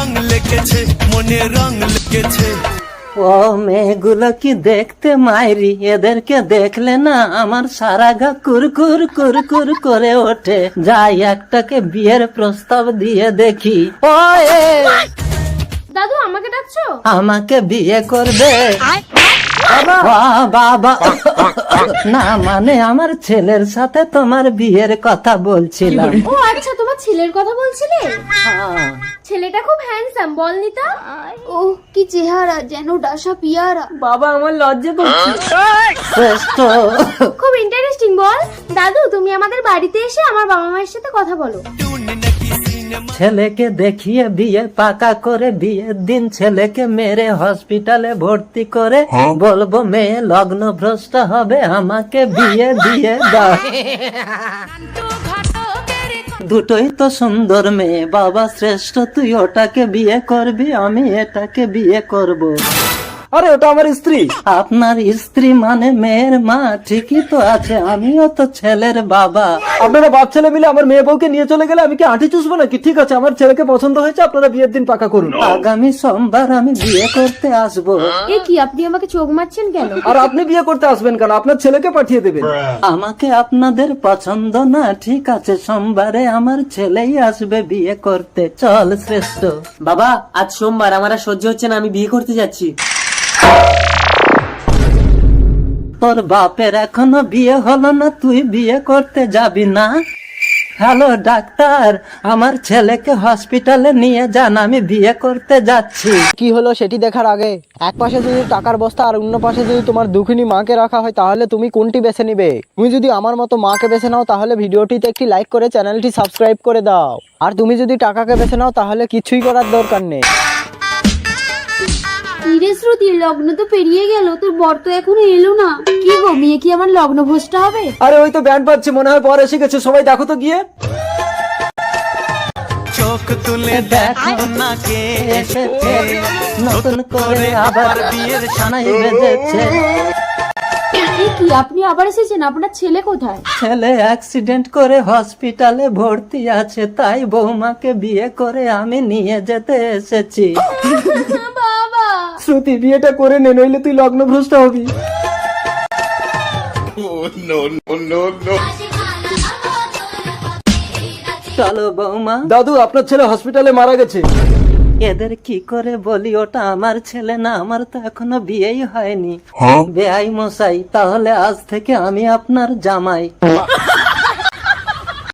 রং লেগেছে, মনে রং লেগেছে। ও মেয়েগুলো কি দেখতে মাইরি, এদেরকে দেখলে না আমার সারা গা কুরকুর কুরকুর করে ওঠে। যাই একটাকে বিয়ের প্রস্তাব দিয়ে দেখি। ও দাদু আমাকে ডাকছো? আমাকে বিয়ে করবে? বাবা না, মানে আমার ছেলের সাথে তোমার বিয়ের কথা বলছিলাম। ও আচ্ছা, তোমার ছেলের কথা বলছিলে? হ্যাঁ। ছেলেটা খুব হ্যান্ডসাম, বল নিতা। ও কি চেহারা, যেন ডাসা পিয়ারা। বাবা আমার লজ্জা করছে। শ্রেষ্ঠ। খুব ইন্টারেস্টিং, বল। দাদু তুমি আমাদের বাড়িতে এসে আমার বাবা মায়ের সাথে কথা বলো। ছেলেকে দেখিয়ে বিয়ে পাকা করে বিয়ের দিন ছেলেকে মেরে হসপিটালে ভর্তি করে বলবো মেয়ে লগ্ন ভ্রষ্ট হবে, আমাকে বিয়ে দিয়ে দাও। দুটোই তো সুন্দর মেয়ে। বাবা শ্রেষ্ঠ, তুই ওটাকে বিয়ে করবি, আমি এটাকে বিয়ে করব। আরে ওটা আমার স্ত্রী। আপনার স্ত্রী মানে মেয়ের মা, ঠিকই তো আছে, আমিও তো ছেলের বাবা। আপনারা বাপ ছেলে মিলে আমার মেয়ে বউকে নিয়ে চলে গেলে আমি কি আঁটি চুষবো নাকি? ঠিক আছে, আমার ছেলেকে পছন্দ হয়েছে, আপনারা বিয়ের দিন পাকা করুন। আগামী সোমবার আমি বিয়ে করতে আসবো। এ কি, আপনি আমাকে চোখ মারছেন কেন? আর আপনি বিয়ে করতে আসবেন কেন? আপনার ছেলেকে পাঠিয়ে দেবেন। আমাকে আপনাদের পছন্দ না? ঠিক আছে, সোমবারে আমার ছেলেই আসবে বিয়ে করতে। চল শ্রেষ্ঠ। বাবা আজ সোমবার, আমার আর সহ্য হচ্ছে না, আমি বিয়ে করতে যাচ্ছি। তোর বাপের এখনো বিয়ে হলো না, তুই বিয়ে করতে যাবি না? হ্যালো ডাক্তার, আমার ছেলেকে হসপিটালে নিয়ে যান, আমি বিয়ে করতে যাচ্ছি। কি হলো সেটি দেখার আগে এক পাশে যদি টাকার বস্তা আর অন্য পাশে যদি তোমার দুঃখিনী মাকে রাখা হয়, তাহলে তুমি কোনটি বেছে নিবে? তুমি যদি আমার মতো মাকে বেছে নাও তাহলে ভিডিওটিতে একটি লাইক করে চ্যানেলটি সাবস্ক্রাইব করে দাও, আর তুমি যদি টাকাকে বেছে নাও তাহলে কিছুই করার দরকার নেই। কিরে শ্রুতি, লগ্ন তো পেরিয়ে গেল, তোর বর তো এখনো এলো না। কি গো, মেয়ে কি আমার লগ্ন ভোজটা হবে? আরে ওই তো ব্যান্ড বাজছে, মনে হয় পর এসে গেছে, সবাই দেখো তো গিয়ে। চোখ তুলে দেখো না কে এসেছে নতুন করে আবার বিয়ের সানাই বেজেছে। এ কি, আপনি আবার এসেছেন? আপনার ছেলে কোথায়? ছেলে অ্যাক্সিডেন্ট করে হসপিটালে ভর্তি আছে, তাই বৌমাকে বিয়ে করে আমি নিয়ে যেতে এসেছি। বাবা, শ্রুতি বিয়েটা করে নে, নইলে তুই লগ্ন ভ্রষ্ট হবি। চলো বৌমা। দাদু আপনার ছেলে হসপিটালে মারা গেছে। এদের কি করে বলি, ওটা আমার ছেলে না, আমার তো এখনো বিয়েই হয়নি। বেআই মশাই, তাহলে আজ থেকে আমি আপনার জামাই।